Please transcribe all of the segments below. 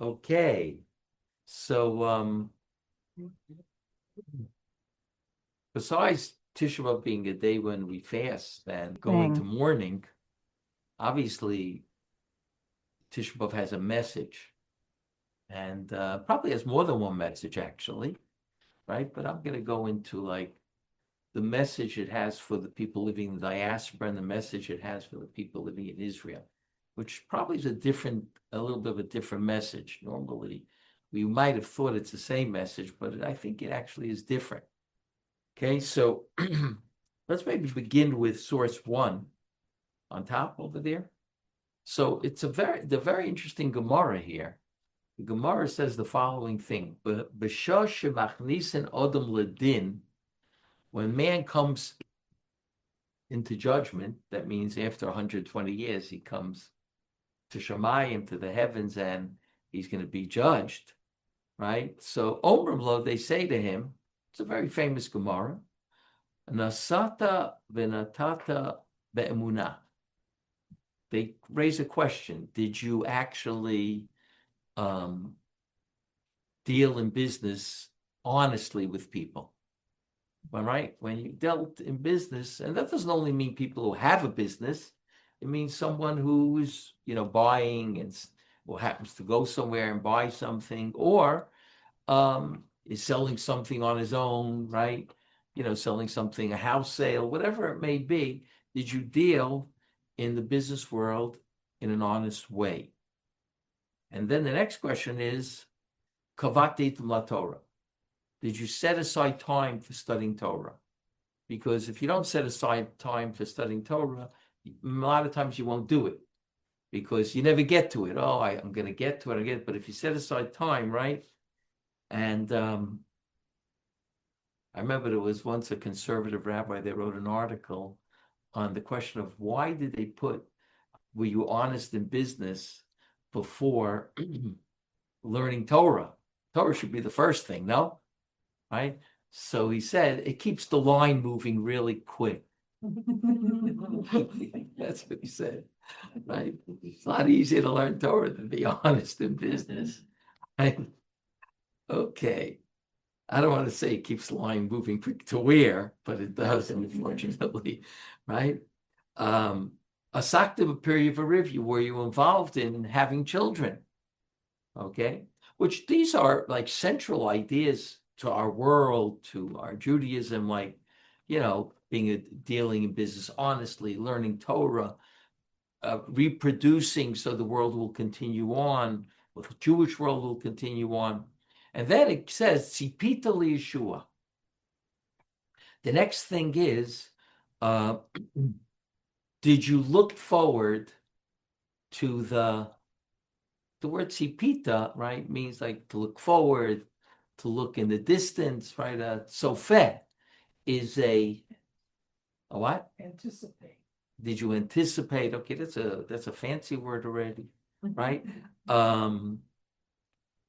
Okay. So besides Tisha B'Av being a day when we fast and go into mourning, obviously Tisha B'Av has a message, and probably has more than one message actually, right? But I'm going to go into like the message it has for the people living in the diaspora and the message it has for the people living in Israel, which probably is a little bit of a different message. Normally, we might have thought it's the same message, but I think it actually is different. Okay, so let's maybe begin with source one on top over there. So it's the very interesting Gemara here. The Gemara says the following thing: "B'shosh shemachnisen odom ledin." When man comes into judgment, that means after 120 years, he comes to Shamayim, to the heavens, and he's going to be judged, right? So Omrim Lo, they say to him, it's a very famous Gemara, Nasata v'natata be'emunah. They raise a question: did you actually deal in business honestly with people? All right, when you dealt in business, and that doesn't only mean people who have a business, it means someone who is, buying and or happens to go somewhere and buy something, or is selling something on his own, right? Selling something, a house sale, whatever it may be. Did you deal in the business world in an honest way? And then the next question is, kavati la Torah. Did you set aside time for studying Torah? Because if you don't set aside time for studying Torah, a lot of times you won't do it because you never get to it. Oh, I'm going to get to it. But if you set aside time, right? And I remember there was once a conservative rabbi, they wrote an article on the question of why did they put, were you honest in business before learning Torah? Torah should be the first thing, no? Right? So he said, it keeps the line moving really quick. That's what he said, right? It's a lot easier to learn Torah than be honest in business, right? Okay. I don't want to say it keeps the line moving quick to where, but it does, unfortunately, right? A saktiv period of a review, were you involved in having children? Okay. Which these are like central ideas to our world, to our Judaism, like, dealing in business honestly, learning Torah, reproducing so the world will continue on, the Jewish world will continue on. And then it says, Tzipita Yeshua. The next thing is, did you look forward to the word tzipita, right, means like to look forward, to look in the distance, right? Sofeh is a what? Anticipate. Did you anticipate? Okay, that's a fancy word already, right?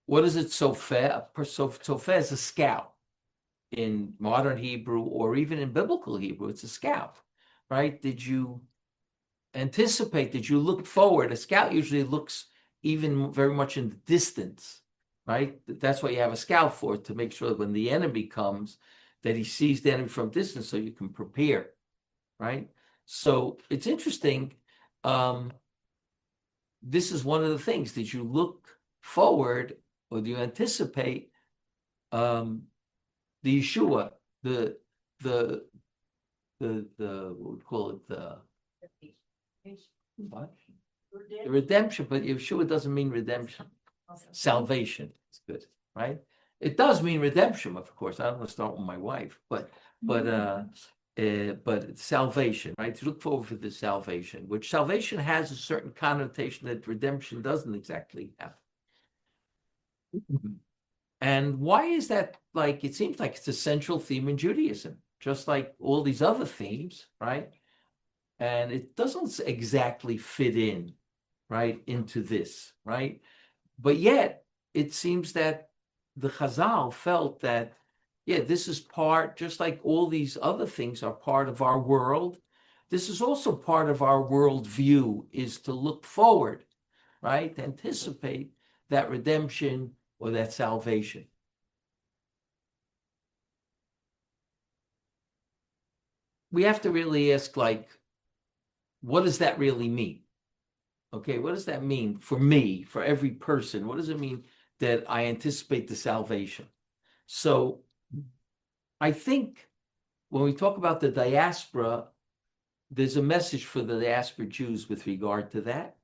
What is it? Sofeh. Sofeh is a scout in modern Hebrew or even in biblical Hebrew. It's a scout, right? Did you anticipate? Did you look forward? A scout usually looks even very much in the distance, right? That's what you have a scout for, to make sure that when the enemy comes, that he sees the enemy from distance so you can prepare, right? So it's interesting. This is one of the things. Did you look forward or do you anticipate the Yeshua, the what we call it, what? The redemption, but Yeshua doesn't mean redemption. Salvation is good, right? It does mean redemption, of course. I don't want to start with my wife, but salvation, right? To look forward for the salvation, which salvation has a certain connotation that redemption doesn't exactly have. And why is that? Like, it seems like it's a central theme in Judaism, just like all these other themes, right? And it doesn't exactly fit in, right, into this, right? But yet, it seems that the Chazal felt that, yeah, this is part, just like all these other things are part of our world. This is also part of our worldview, is to look forward, right? To anticipate that redemption or that salvation? We have to really ask, like, what does that really mean? Okay, what does that mean for me, for every person? What does it mean that I anticipate the salvation? So I think when we talk about the diaspora, there's a message for the diaspora Jews with regard to that.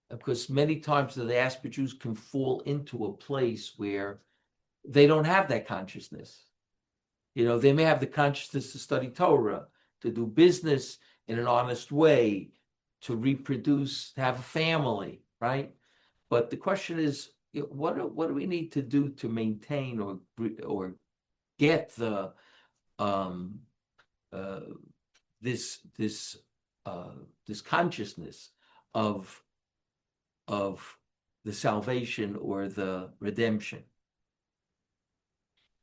Because many times the diaspora Jews can fall into a place where they don't have that consciousness. They may have the consciousness to study Torah, to do business in an honest way, to reproduce, to have a family, right? But the question is, what do we need to do to maintain or get the this consciousness of the salvation or the redemption?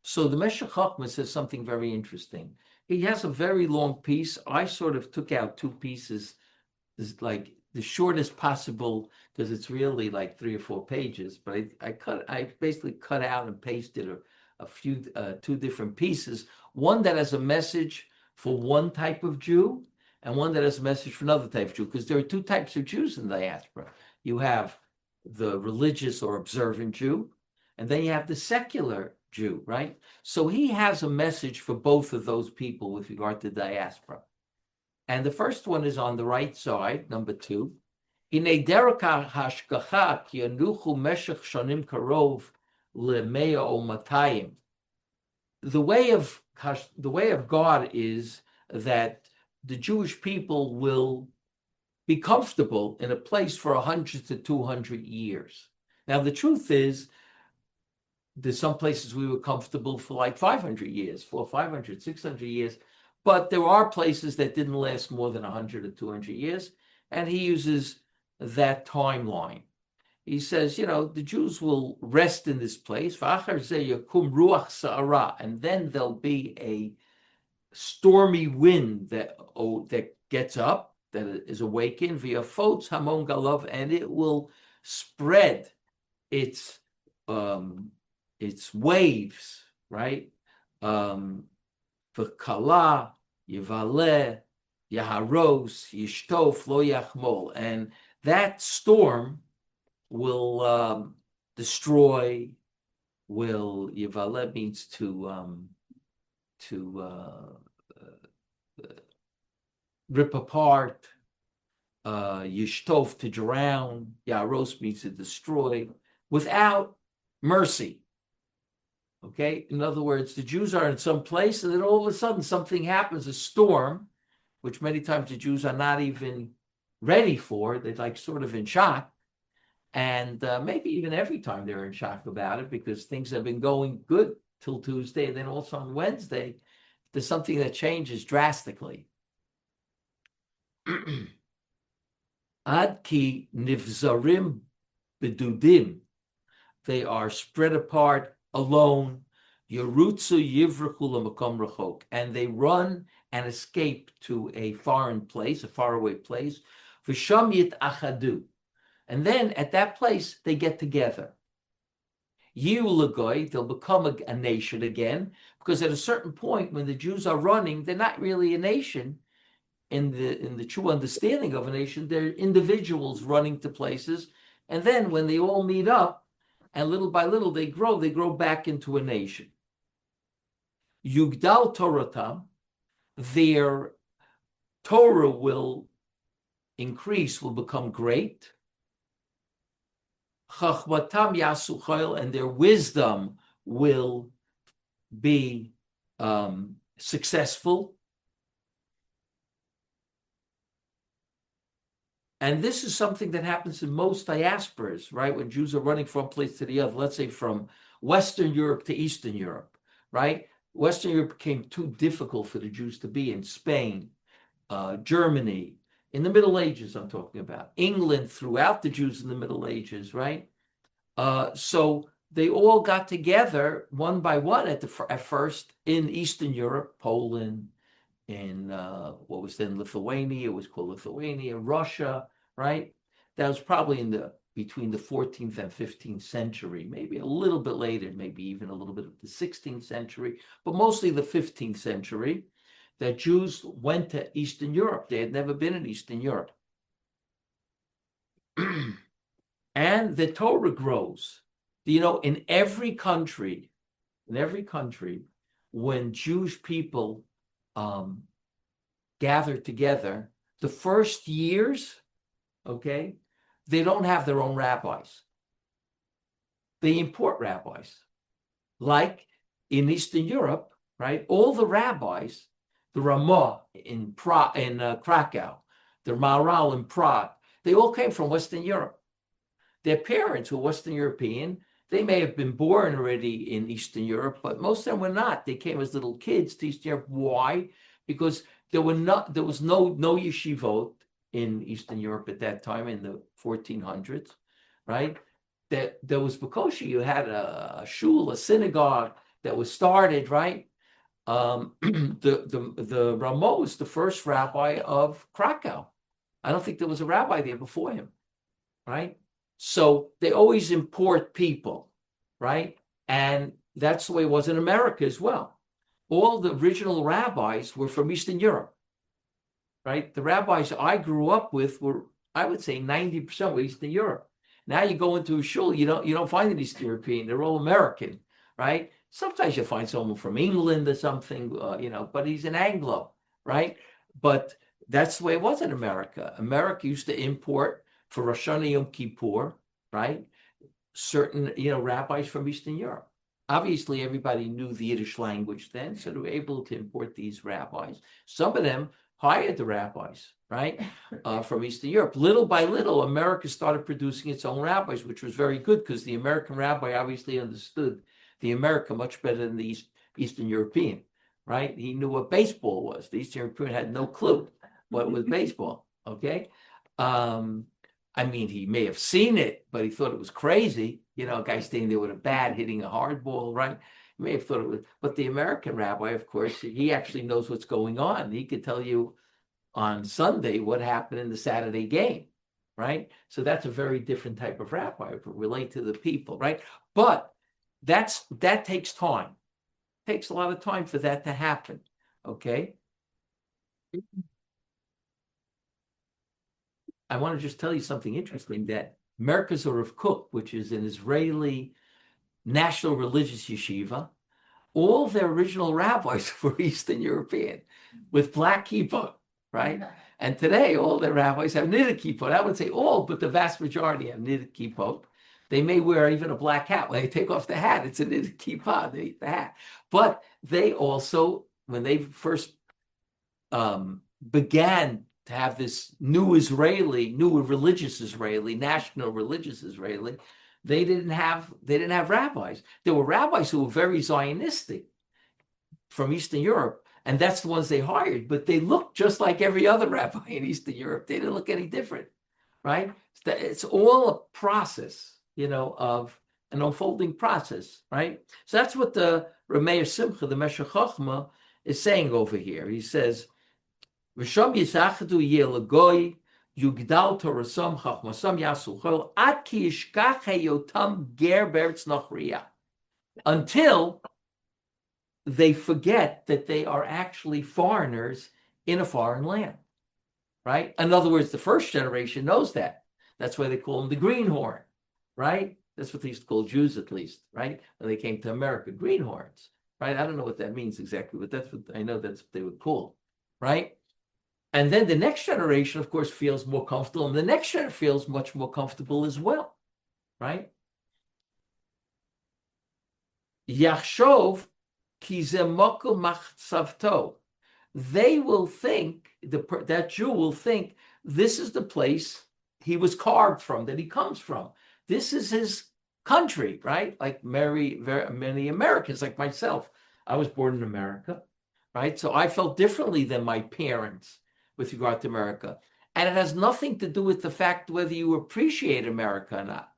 So the Meshech Chochmah says something very interesting. He has a very long piece. I sort of took out two pieces, like the shortest possible, because it's really like 3 or 4 pages. But I basically cut out and pasted a few two different pieces. One that has a message for one type of Jew, and one that has a message for another type of Jew, because there are 2 types of Jews in the diaspora. You have the religious or observant Jew, and then you have the secular Jew, right? So he has a message for both of those people with regard to diaspora. And the first one is on the right side, number 2. The way of God is that the Jewish people will be comfortable in a place for 100 to 200 years. Now, the truth is, there's some places we were comfortable for like 500 years, 500, 600 years, but there are places that didn't last more than 100 or 200 years, and he uses that timeline. He says, the Jews will rest in this place, and then there'll be a stormy wind that gets up, that is awakened via Fots Hamon Galov, and it will spread its waves, right? V'kala, Yivaleh, Yaharos, Yishtof, Lo Yachmol. And that storm will destroy, Yivaleh means to rip apart, Yishtof, to drown, Yaharos means to destroy, without mercy. Okay, in other words, the Jews are in some place, and then all of a sudden something happens, a storm, which many times the Jews are not even ready for. They're like sort of in shock, and maybe even every time they're in shock about it, because things have been going good till Tuesday, and then also on Wednesday, there's something that changes drastically. Ad ki nivzarim bedudim, they are spread apart, alone, Yerutzu Yivrachu Lamakom Rachok, and they run and escape to a foreign place, a faraway place, V'sham Yit Achadu, and then at that place they get together. Yiu Lagoy, they'll become a nation again, because at a certain point when the Jews are running, they're not really a nation in the true understanding of a nation. They're individuals running to places, and then when they all meet up, and little by little they grow back into a nation. Yugdal Toratam, their Torah will increase, will become great. Chachmatam yasu chayil, and their wisdom will be successful. And this is something that happens in most diasporas, right? When Jews are running from one place to the other, let's say from Western Europe to Eastern Europe, right? Western Europe became too difficult for the Jews to be in. Spain, Germany, in the Middle Ages I'm talking about, England throughout the Jews in the Middle Ages, right? So they all got together one by one at first in Eastern Europe, Poland, in what was then Lithuania, it was called Lithuania, Russia, right? That was probably in the between the 14th and 15th century, maybe a little bit later, maybe even a little bit of the 16th century, but mostly the 15th century, that Jews went to Eastern Europe. They had never been in Eastern Europe. And the Torah grows. You know, in every country, when Jewish people gather together, the first years, okay, they don't have their own rabbis. They import rabbis. Like in Eastern Europe, right? All the rabbis, the Ramah in Krakow, the Maharal in Prague, they all came from Western Europe. Their parents were Western European. They may have been born already in Eastern Europe, but most of them were not. They came as little kids to Eastern Europe. Why? Because there was no yeshivot in Eastern Europe at that time in the 1400s, right? There was Bukosha. You had a shul, a synagogue that was started, right? The Ramah was the first rabbi of Krakow. I don't think there was a rabbi there before him, right? So they always import people, right? And that's the way it was in America as well. All the original rabbis were from Eastern Europe, right? The rabbis I grew up with were, I would say, 90% were Eastern Europe. Now you go into a shul, you don't find an Eastern European. They're all American, right? Sometimes you find someone from England or something, but he's an Anglo, right? But that's the way it was in America. America used to import for Rosh Hashanah Yom Kippur, right? Certain, rabbis from Eastern Europe. Obviously, everybody knew the Yiddish language then, so they were able to import these rabbis. Some of them hired the rabbis, right, from Eastern Europe. Little by little, America started producing its own rabbis, which was very good because the American rabbi obviously understood the American much better than the Eastern European, right? He knew what baseball was. The Eastern European had no clue what was baseball, okay? He may have seen it, but he thought it was crazy. A guy standing there with a bat hitting a hard ball, right? He may have thought it was, but the American rabbi, of course, he actually knows what's going on. He could tell you on Sunday what happened in the Saturday game, right? So that's a very different type of rabbi, relate to the people, right? But that takes time. It takes a lot of time for that to happen, okay? I want to just tell you something interesting, that Merkaz Rav Kook, which is an Israeli national religious yeshiva, all their original rabbis were Eastern European with black kippah, right? And today, all their rabbis have knitted kippot. I would say all, but the vast majority have knitted kippot. They may wear even a black hat. When they take off the hat, it's a knitted kippah, the hat. But they also, when they first began to have this new religious Israeli, national religious Israeli, they didn't have rabbis. There were rabbis who were very Zionistic from Eastern Europe, and that's the ones they hired, but they looked just like every other rabbi in Eastern Europe. They didn't look any different, right? It's all a process, of an unfolding process, right? So that's what the Rameh Simcha, the Meshech Chochmah, is saying over here. He says, V'sham yisachadu yeh l'goy, yugdal torasam chachmasam yasuchol, ad ki yishkach heyotam ger beretz nachriya. Until they forget that they are actually foreigners in a foreign land, right? In other words, the first generation knows that. That's why they call them the greenhorn, right? That's what they used to call Jews, at least, right? When they came to America, greenhorns, right? I don't know what that means exactly, but that's what I know that's what they would call, right? And then the next generation, of course, feels more comfortable, and the next generation feels much more comfortable as well, right? Yachshov ki ze makom machsavto. They will think, that Jew will think, this is the place he was carved from, that he comes from. This is his country, right? Like many Americans, like myself. I was born in America, right? So I felt differently than my parents with regard to America. And it has nothing to do with the fact whether you appreciate America or not.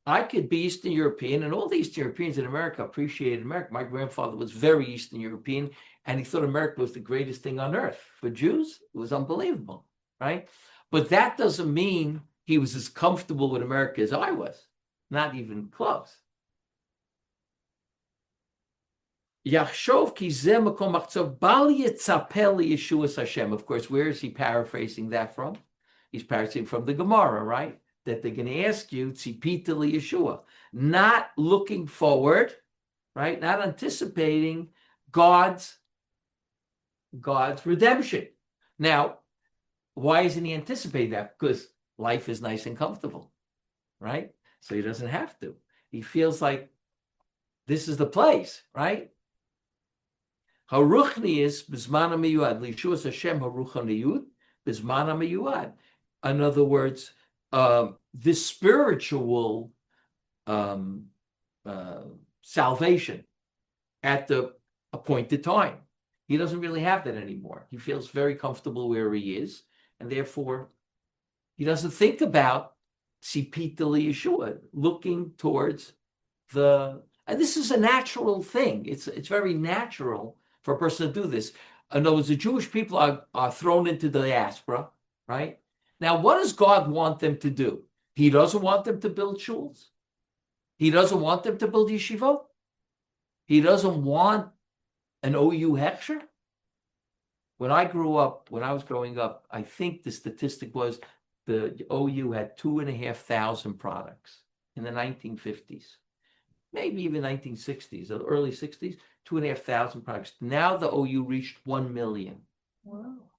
I could be Eastern European, and all the Eastern Europeans in America appreciated America. My grandfather was very Eastern European, and he thought America was the greatest thing on earth. For Jews, it was unbelievable, right? But that doesn't mean he was as comfortable with America as I was, not even close. Yachshov ki zeh makom machzov bal yitzapeh liyeshuas Hashem. Of course, where is he paraphrasing that from? He's paraphrasing from the Gemara, right? That they're going to ask you tzipita liyeshua, not looking forward, right? Not anticipating God's redemption. Now, why isn't he anticipating that? Because life is nice and comfortable, right? So he doesn't have to. He feels like this is the place, right? Haruchni is bizmana miyuad. Liyeshuas Hashem haruchaniyut bizmana miyuad. In other words, this spiritual salvation at the appointed time. He doesn't really have that anymore. He feels very comfortable where he is, and therefore he doesn't think about tzipita liyeshua, looking towards and this is a natural thing. It's very natural for a person to do this. In other words, the Jewish people are thrown into the diaspora, right? Now, what does God want them to do? He doesn't want them to build shuls. He doesn't want them to build yeshivot. He doesn't want an OU hechsher. When I was growing up, I think the statistic was the OU had 2,500 products in the 1950s, maybe even 1960s, the early 60s, 2,500 products. Now the OU reached 1 million. Wow.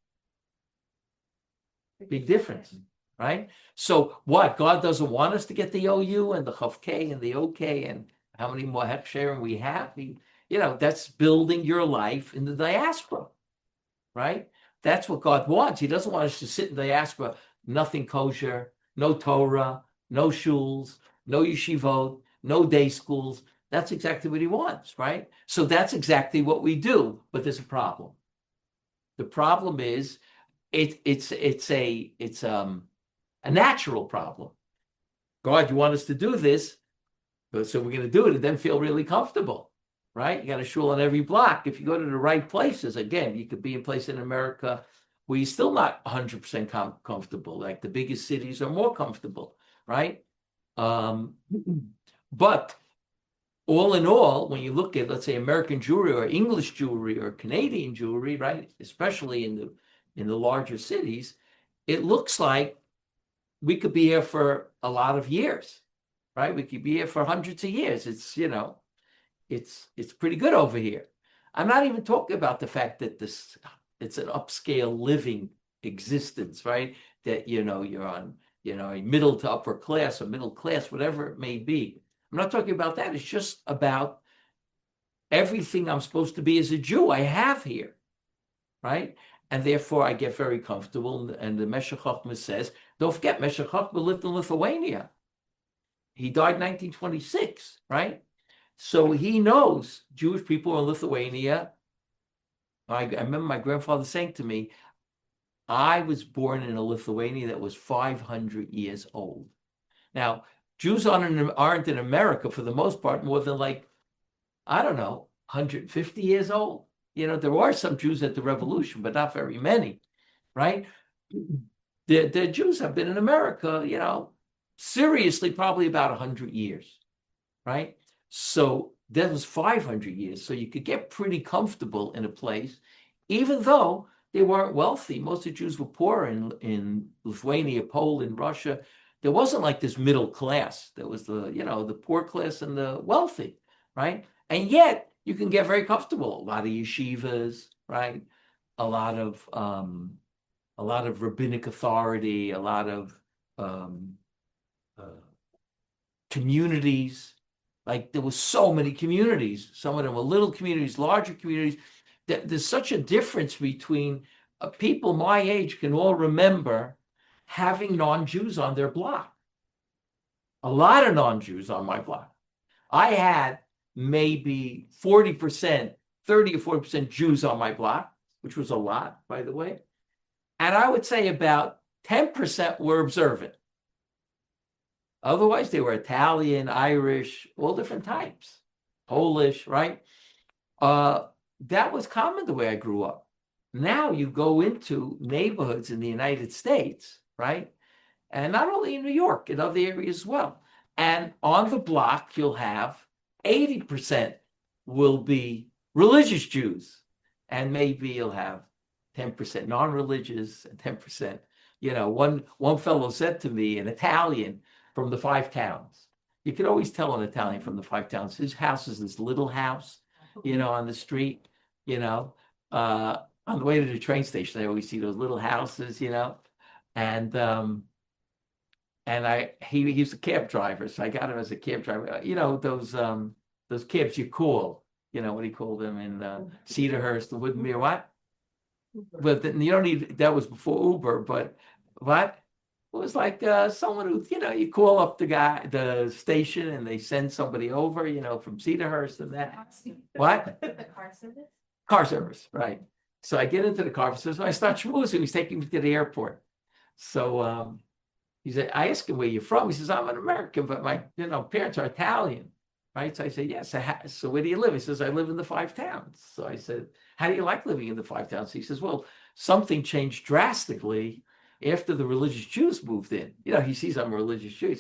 Big difference, right? So what? God doesn't want us to get the OU and the Chav K and the OK and how many more hechsherim we have? That's building your life in the diaspora, right? That's what God wants. He doesn't want us to sit in the diaspora, nothing kosher, no Torah, no shuls, no yeshivot, no day schools. That's exactly what he wants, right? So that's exactly what we do. But there's a problem. The problem is it's a natural problem. God, you want us to do this, so we're going to do it and then feel really comfortable, right? You got a shul on every block. If you go to the right places, again, you could be in place in America where you're still not 100% comfortable. Like the biggest cities are more comfortable, right? But all in all, when you look at, let's say, American Jewry or English Jewry or Canadian Jewry, right, especially in the larger cities, it looks like we could be here for a lot of years, right? We could be here for hundreds of years. It's pretty good over here. I'm not even talking about the fact that it's an upscale living existence, right? That you're on a middle to upper class or middle class, whatever it may be. I'm not talking about that. It's just about everything I'm supposed to be as a Jew I have here, right? And therefore I get very comfortable. And the Meshech Chochmah says, don't forget, Meshech Chochmah lived in Lithuania. He died in 1926, right? So he knows Jewish people in Lithuania. I remember my grandfather saying to me, I was born in a Lithuania that was 500 years old. Now, Jews aren't in America for the most part more than 150 years old. There are some Jews at the revolution, but not very many, right? The Jews have been in America, seriously, probably about 100 years, right? So that was 500 years. So you could get pretty comfortable in a place, even though they weren't wealthy. Most of the Jews were poor in Lithuania, Poland, Russia. There wasn't like this middle class. There was the poor class and the wealthy, right? And yet you can get very comfortable. A lot of yeshivas, right? A lot of rabbinic authority, a lot of communities. Like there were so many communities. Some of them were little communities, larger communities. There's such a difference between people my age can all remember having non-Jews on their block. A lot of non-Jews on my block. I had maybe 40%, 30 or 40% Jews on my block, which was a lot, by the way. And I would say about 10% were observant. Otherwise, they were Italian, Irish, all different types, Polish, right? That was common the way I grew up. Now you go into neighborhoods in the United States, right? And not only in New York, in other areas as well. And on the block, you'll have 80% will be religious Jews. And maybe you'll have 10% non-religious and 10%. One fellow said to me, an Italian from the Five Towns. You can always tell an Italian from the Five Towns. His house is this little house, on the street, on the way to the train station. I always see those little houses, and he's a cab driver, so I got him as a cab driver. Those cabs you call, what do you call them in Cedarhurst, the Woodmere, what? But then you don't need, that was before Uber, but what? It was like someone who, you call up the station and they send somebody over, from Cedarhurst and that. What? The car service? Car service, right. So I get into the car service, so I start schmoozing. He's taking me to the airport. So he said, I asked him, where you're from? He says, I'm an American, but my parents are Italian, right? So I said, yes. So where do you live? He says, I live in the Five Towns. So I said, how do you like living in the Five Towns? He says, well, something changed drastically after the religious Jews moved in. He sees I'm a religious Jew.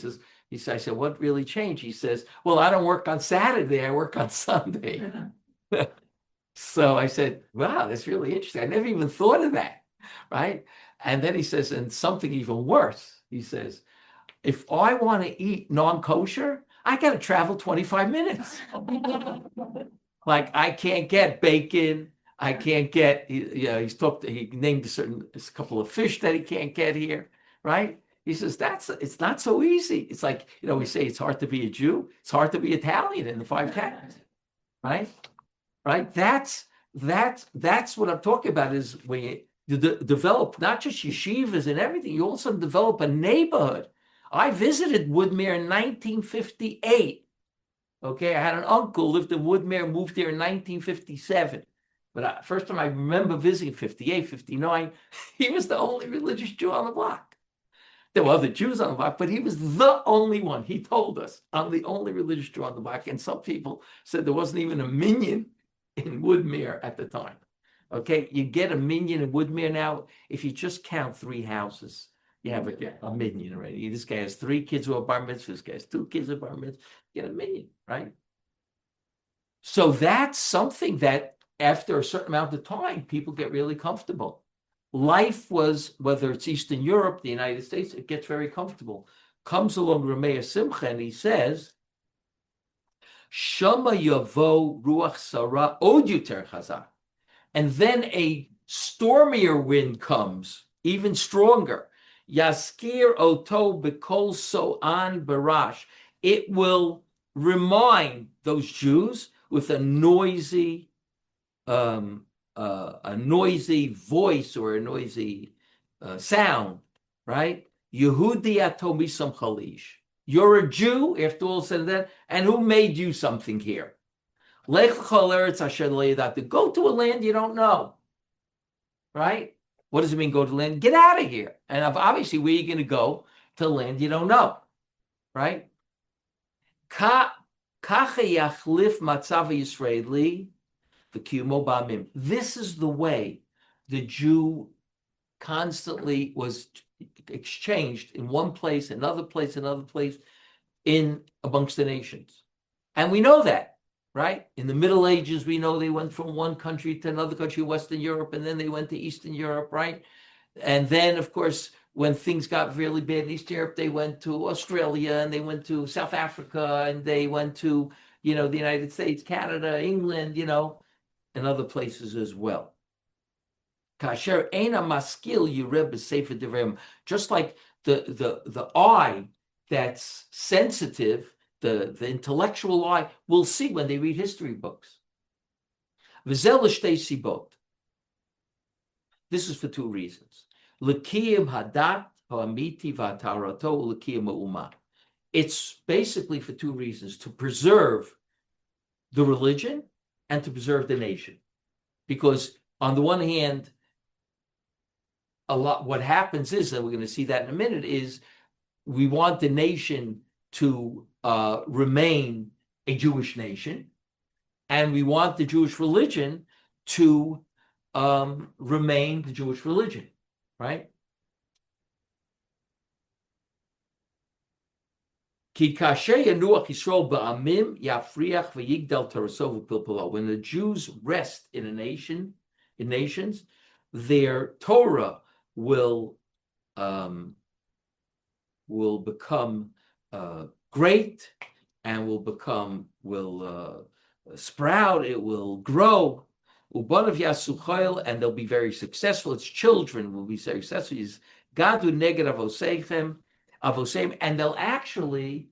I said, what really changed? He says, well, I don't work on Saturday, I work on Sunday. So I said, wow, that's really interesting. I never even thought of that, right? And then he says, and something even worse. He says, if I want to eat non-kosher, I got to travel 25 minutes. Like I can't get bacon. I can't get, he named a couple of fish that he can't get here, right? He says, it's not so easy. It's like, we say it's hard to be a Jew. It's hard to be Italian in the Five Towns, right? Right? That's what I'm talking about, is when you develop not just yeshivas and everything, you also develop a neighborhood. I visited Woodmere in 1958. Okay, I had an uncle lived in Woodmere, moved there in 1957. But first time I remember visiting 58, 59, he was the only religious Jew on the block. There were other Jews on the block, but he was the only one. He told us, I'm the only religious Jew on the block. And some people said there wasn't even a minyan in Woodmere at the time. Okay, you get a minyan in Woodmere now. If you just count 3 houses, you have a minyan already. This guy has 3 kids who are bar mitzvah. This guy has 2 kids who are bar mitzvah. You get a minyan, right? So that's something that after a certain amount of time, people get really comfortable. Life was, whether it's Eastern Europe, the United States, it gets very comfortable. Comes along Rameh Simcha and he says, Shama yavo ruach sarah od yuter chazak. And then a stormier wind comes, even stronger. Yaskir oto bekol so'an barash. It will remind those Jews with a noisy voice or a noisy sound, right? Yehudi ato misam chalish. You're a Jew, after all said that, and who made you something here? Lech chol eretz asher lo yadatu. Go to a land you don't know, right? What does it mean, go to land? Get out of here. And obviously, where are you going to go? To land you don't know, right? Kacha yachlif matzav Yisraeli. This is the way the Jew constantly was exchanged in one place, another place, in amongst the nations. And we know that, right? In the Middle Ages, we know they went from one country to another country, Western Europe, and then they went to Eastern Europe, right? And then, of course, when things got really bad in Eastern Europe, they went to Australia, and they went to South Africa, and they went to, the United States, Canada, England, and other places as well. Kasher eina maskil yireh b'sefer divrei. Just like the eye that's sensitive, the intellectual eye will see when they read history books. V'zel l'shtei sibot. This is for 2 reasons. L'kiyim hadat ha'amiti v'atarato l'kiyim ha'umah. It's basically for 2 reasons: to preserve the religion and to preserve the nation. Because on the one hand, what happens is, and we're going to see that in a minute, is we want the nation to remain a Jewish nation, and we want the Jewish religion to remain the Jewish religion, right? Ki kasher yanuach Yisrael ba'amim yafriach v'yigdal tarasovu pilpalo. When the Jews rest in a nation, in nations, their Torah will become great, and will sprout. It will grow. Ubanav yasuchayil, and they'll be very successful. Its children will be very successful. Is gadu neged avoseim, and they'll actually,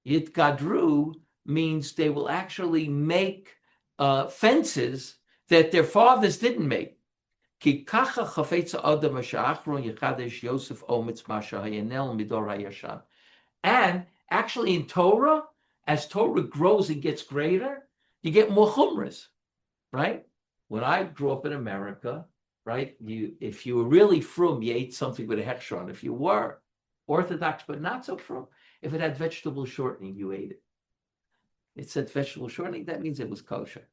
yitgadru means they will actually make fences that their fathers didn't make. Ki kacha chafetza adam ha'sha'achron yichadesh Yosef ometz masha hayanel midor hayashan. And actually in Torah, as Torah grows and gets greater, you get more chumras, right? When I grew up in America, right, if you were really frum, you ate something with a hechsher. If you were Orthodox but not so frum, if it had vegetable shortening, you ate it. It said vegetable shortening, that means it was kosher,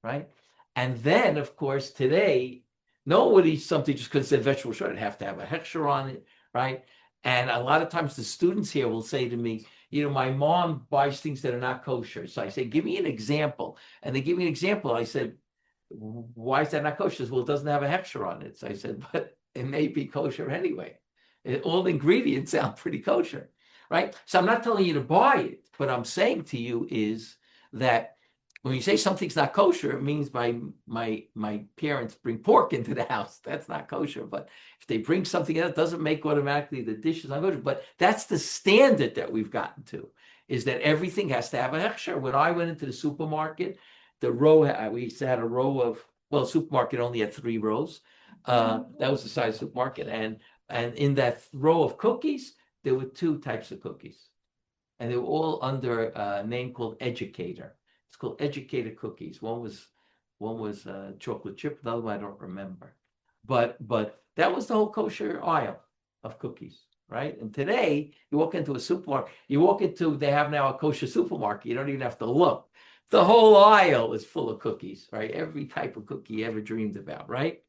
right? And then, of course, today, no one would eat something just because it said vegetable shortening. It have to have a hechsher on it, right? And a lot of times the students here will say to me, my mom buys things that are not kosher. So I say, give me an example. And they give me an example. I said, why is that not kosher? Well, it doesn't have a hechsher on it. So I said, but it may be kosher anyway. All the ingredients sound pretty kosher, right? So I'm not telling you to buy it. What I'm saying to you is that when you say something's not kosher, it means my parents bring pork into the house. That's not kosher. But if they bring something else, it doesn't make automatically the dish is not kosher. But that's the standard that we've gotten to, is that everything has to have a hechsher. When I went into the supermarket, we used to have a row of, supermarket only had 3 rows. That was the size of the supermarket. And in that row of cookies, there were 2 types of cookies. And they were all under a name called Educator. It's called Educator cookies. One was chocolate chip. The other one I don't remember. But that was the whole kosher aisle of cookies, right? And today you walk into a supermarket. They have now a kosher supermarket. You don't even have to look. The whole aisle is full of cookies, right? Every type of cookie you ever dreamed about, right?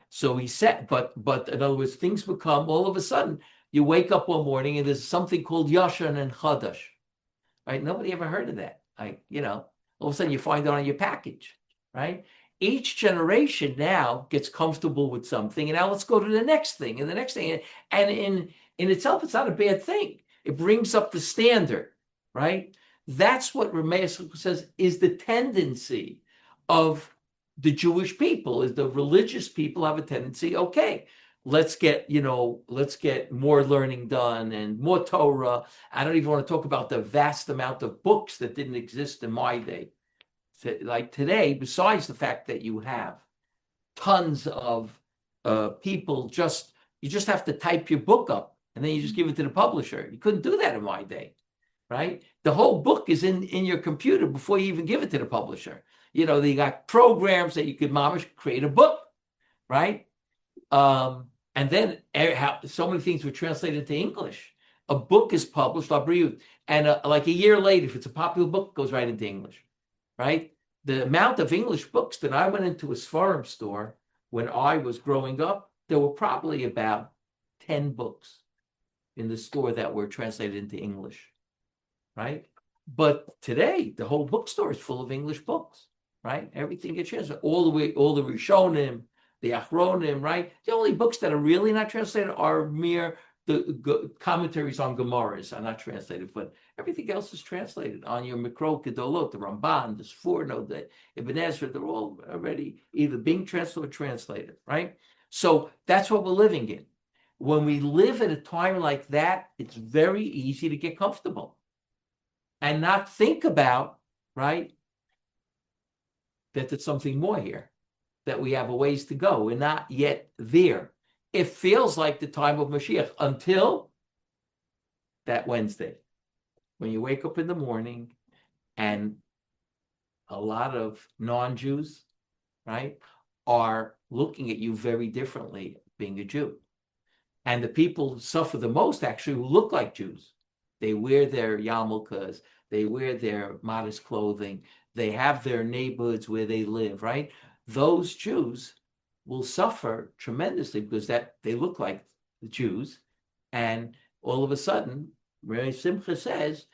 So he said, but in other words, things become, all of a sudden, you wake up one morning and there's something called Yashan and Chadash, right? Nobody ever heard of that. All of a sudden you find it on your package, right? Each generation now gets comfortable with something, and now let's go to the next thing and the next thing. And in itself, it's not a bad thing. It brings up the standard, right? That's what Rabbi says is the tendency of the Jewish people, is the religious people have a tendency, okay, let's get more learning done and more Torah. I don't even want to talk about the vast amount of books that didn't exist in my day. Like today, besides the fact that you have tons of people, you just have to type your book up and then you just give it to the publisher. You couldn't do that in my day, right? The whole book is in your computer before you even give it to the publisher. They got programs that you could create a book, right? And then so many things were translated into English. A book is published, and like a year later, if it's a popular book, it goes right into English, right? The amount of English books that I went into a Shurin store when I was growing up, there were probably about 10 books in the store that were translated into English, right? But today, the whole bookstore is full of English books, right? Everything gets translated, all the Rishonim, the Achronim, right? The only books that are really not translated are mere the commentaries on Gemaras are not translated, but everything else is translated on your Mikro Kedolot, the Ramban, the Sforno, the Ibn Ezra. They're all already either being translated or translated, right? So that's what we're living in. When we live at a time like that, it's very easy to get comfortable and not think about, right, that there's something more here, that we have a ways to go. We're not yet there. It feels like the time of Mashiach until that Wednesday, when you wake up in the morning and a lot of non-Jews, right, are looking at you very differently being a Jew. And the people who suffer the most actually who look like Jews. They wear their yarmulkes, they wear their modest clothing, they have their neighborhoods where they live, right? Those Jews will suffer tremendously because that they look like the Jews, and all of a sudden Rabbi Simcha says,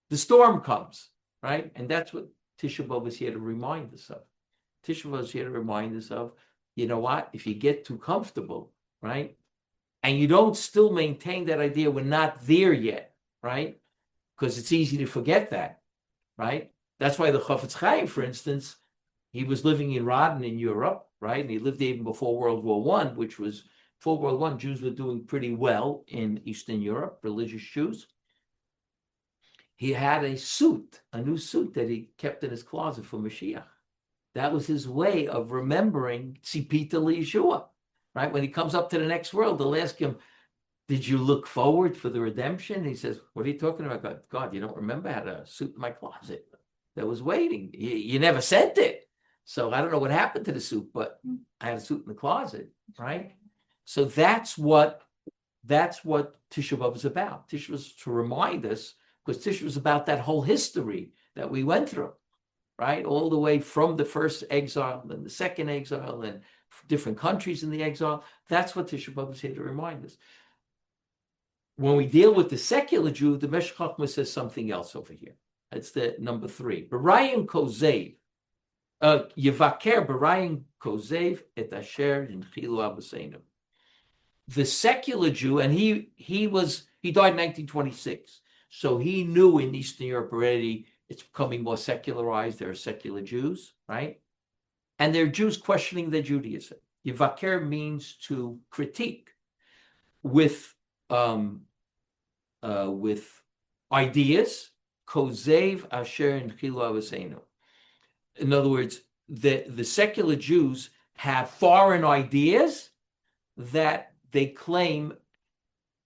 the storm comes, right? And that's what Tisha B'Av is here to remind us of. Tisha B'Av is here to remind us of, you know what? If you get too comfortable, right? And you don't still maintain that idea, we're not there yet, right? Because it's easy to forget that, right? That's why the Chafetz Chaim, for instance, he was living in Rodden in Europe, right? And he lived even before World War One, which was before World War I, Jews were doing pretty well in Eastern Europe, religious Jews. He had a suit, a new suit that he kept in his closet for Mashiach. That was his way of remembering Tzipita Yeshua, right? When he comes up to the next world, they'll ask him, did you look forward for the redemption? He says, what are you talking about? God, you don't remember I had a suit in my closet that was waiting. You never sent it. So I don't know what happened to the suit, but I had a suit in the closet, right? So that's what Tisha B'Av is about. Tisha was to remind us, because Tisha was about that whole history that we went through, right? All the way from the first exile and the second exile and different countries in the exile. That's what Tisha B'Av is here to remind us. When we deal with the secular Jew, the Meshech Chochmah says something else over here. It's the number 3. B'rayin kozev, Yevaker b'rayin kozev et asher inchilu abaseinu. The secular Jew, and he died in 1926, so he knew in Eastern Europe already it's becoming more secularized. There are secular Jews, right? And there are Jews questioning their Judaism. Yevaker means to critique with ideas. Kozev asher inchilu abaseinu. In other words, the secular Jews have foreign ideas that they claim.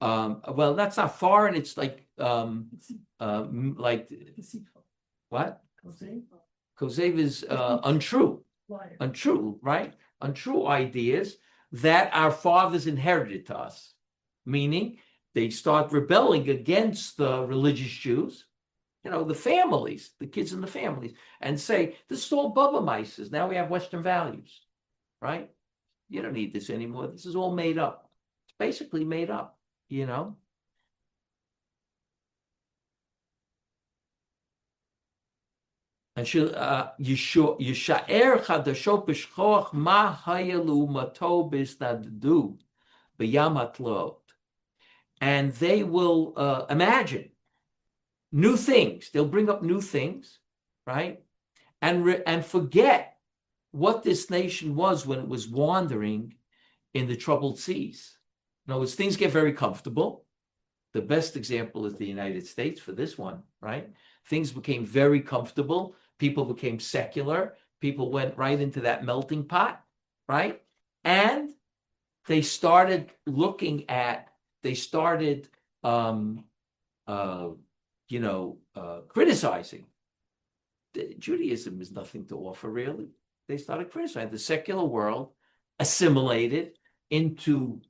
Well, that's not foreign. It's like what? Kozev is untrue. Untrue, right? Untrue ideas that our fathers inherited to us. Meaning, they start rebelling against the religious Jews, the families, the kids in the families, and say, this is all Baba Mises. Now we have Western values, right? You don't need this anymore. This is all made up. It's basically made up, And Yisha'er chadashot b'shchoach ma hayelu mato bisnaddu b'yamatlot. And they will imagine new things. They'll bring up new things, right? And forget what this nation was when it was wandering in the troubled seas. In other words, things get very comfortable. The best example is the United States for this one, right? Things became very comfortable. People became secular. People went right into that melting pot, right? And they started criticizing. Judaism is nothing to offer, really. They started criticizing. The secular world assimilated into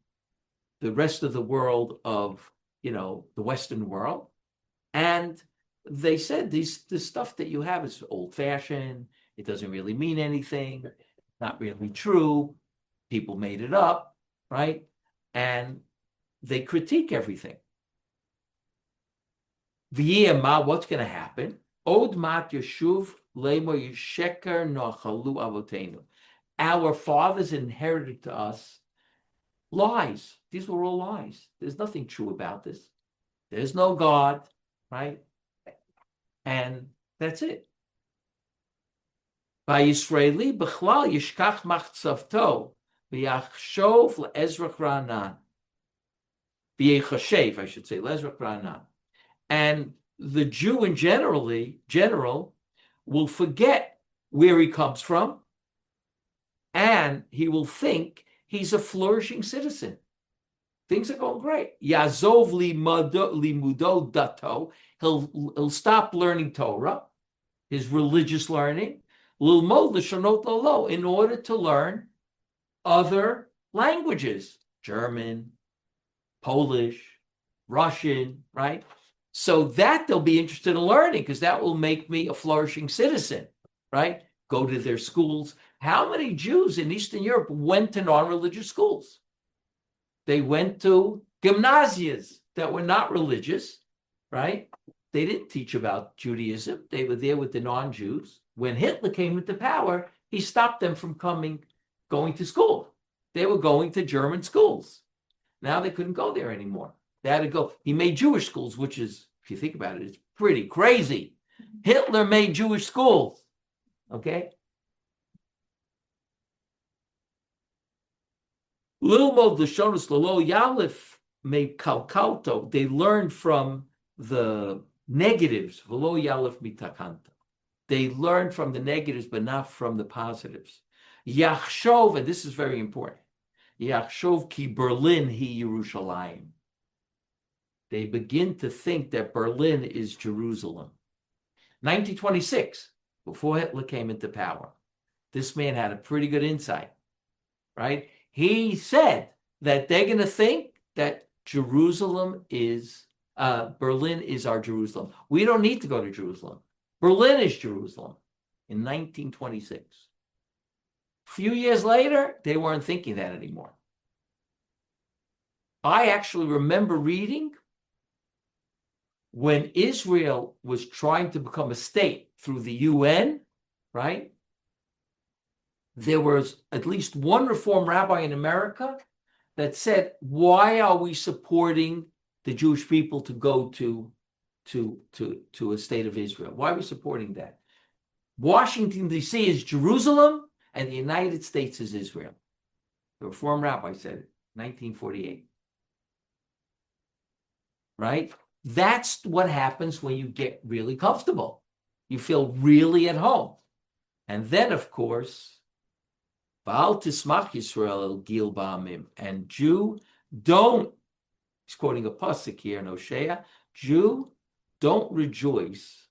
the rest of the world of, the Western world. And they said, this stuff that you have is old-fashioned. It doesn't really mean anything. Not really true. People made it up, right? And they critique everything. V'yiyama, what's going to happen? Od mat yeshuv lemo yisheker nochalu avotenu. Our fathers inherited to us lies. These were all lies. There's nothing true about this. There's no God, right? And that's it. V'yisraeli b'chlal yishkach machtzavto v'yachshov le'ezrach ra'anan. V'yechashev, I should say, le'ezrach ra'anan. And the Jew in general will forget where he comes from, and he will think he's a flourishing citizen. Things are going great. Yazov limudo dato. He'll stop learning Torah, his religious learning, lilmod l'shonot lolo, in order to learn other languages, German, Polish, Russian, right? So that they'll be interested in learning, because that will make me a flourishing citizen, right? Go to their schools. How many Jews in Eastern Europe went to non-religious schools? They went to gymnasias that were not religious, right? They didn't teach about Judaism. They were there with the non-Jews. When Hitler came into power, he stopped them from going to school. They were going to German schools. Now they couldn't go there anymore. They had to go. He made Jewish schools, which is, if you think about it, it's pretty crazy. Hitler made Jewish schools. Okay? Lilmod Lashonos Lalo Yalif made Kalkalto. They learned from the negatives. Velo Yalif Mitakanta. They learned from the negatives, but not from the positives. Yachshov, and this is very important. Yachshov ki Berlin hi Yerushalayim. They begin to think that Berlin is Jerusalem. 1926, before Hitler came into power, this man had a pretty good insight, right? He said that they're going to think that Berlin is our Jerusalem. We don't need to go to Jerusalem. Berlin is Jerusalem in 1926. A few years later, they weren't thinking that anymore. I actually remember reading when Israel was trying to become a state through the UN, right? There was at least one Reform rabbi in America that said, why are we supporting the Jewish people to go to a state of Israel? Why are we supporting that? Washington, D.C. is Jerusalem, and the United States is Israel. The Reform rabbi said it, 1948. Right? That's what happens when you get really comfortable. You feel really at home. And then, of course, Baal Tismach Yisrael el Gil Ba'amim. And Jew, don't, he's quoting a pasuk here in Hosea, Jew, don't rejoice,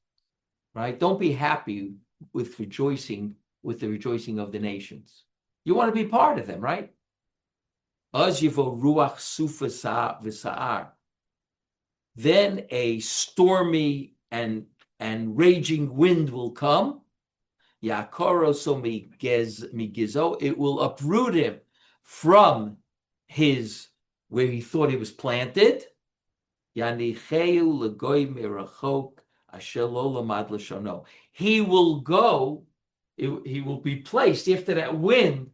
right? Don't be happy with the rejoicing of the nations. You want to be part of them, right? Az yivo ruach sufa v'sa'ar. Then a stormy and raging wind will come. Yakoroso migizo. It will uproot him from where he thought he was planted. Yanicheu legoy mirachok asher lo lamad lashono. He will go. He will be placed after that wind,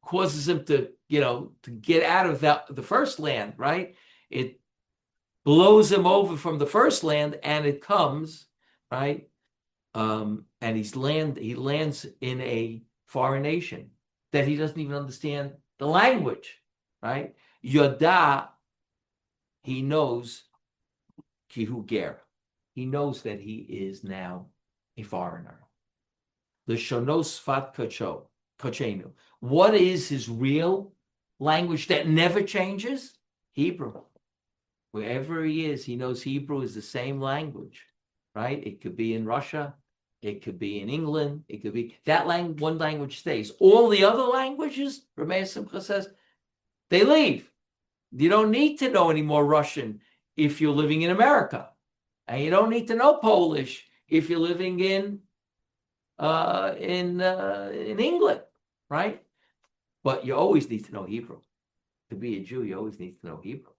causes him to get out of the first land, right? It blows him over from the first land, and it comes, right? And he lands in a foreign nation that he doesn't even understand the language, right? Yoda, he knows kihu ger. He knows that he is now a foreigner. The shonos fat kochenu. What is his real language that never changes? Hebrew. Wherever he is, he knows Hebrew is the same language, right? It could be in Russia. It could be in England. It could be that one language stays. All the other languages, Rabbi Simcha says, they leave. You don't need to know any more Russian if you're living in America. And you don't need to know Polish if you're living in England, right? But you always need to know Hebrew. To be a Jew, you always need to know Hebrew.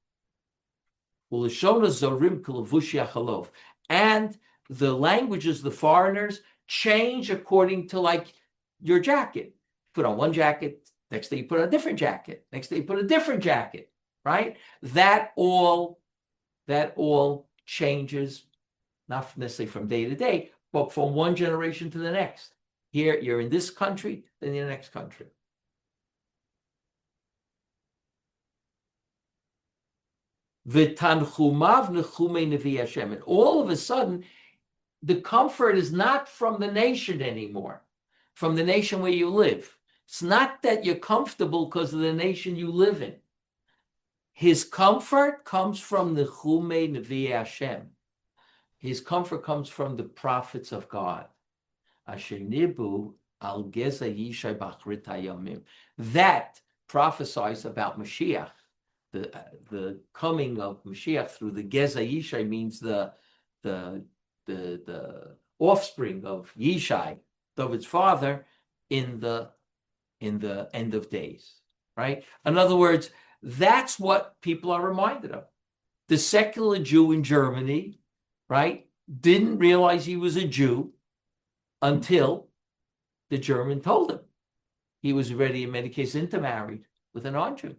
And the languages, the foreigners, change according to like your jacket. Put on one jacket, next day you put on a different jacket, next day you put a different jacket, right? That all changes, not necessarily from day to day, but from one generation to the next. Here, you're in this country, then in the next country. And all of a sudden, the comfort is not from the nation anymore, from the nation where you live. It's not that you're comfortable because of the nation you live in. His comfort comes from the Chumei Nevi Hashem. His comfort comes from the prophets of God. Asher nibu al geza yishai bachrit hayamim. That prophesies about Mashiach. The coming of Mashiach through the Geza Yishai means the offspring of Yishai, David's father, in the end of days, right? In other words, that's what people are reminded of. the secular Jew in Germany, right, didn't realize he was a Jew until the German told him he was already, in many cases, intermarried with a non-Jew,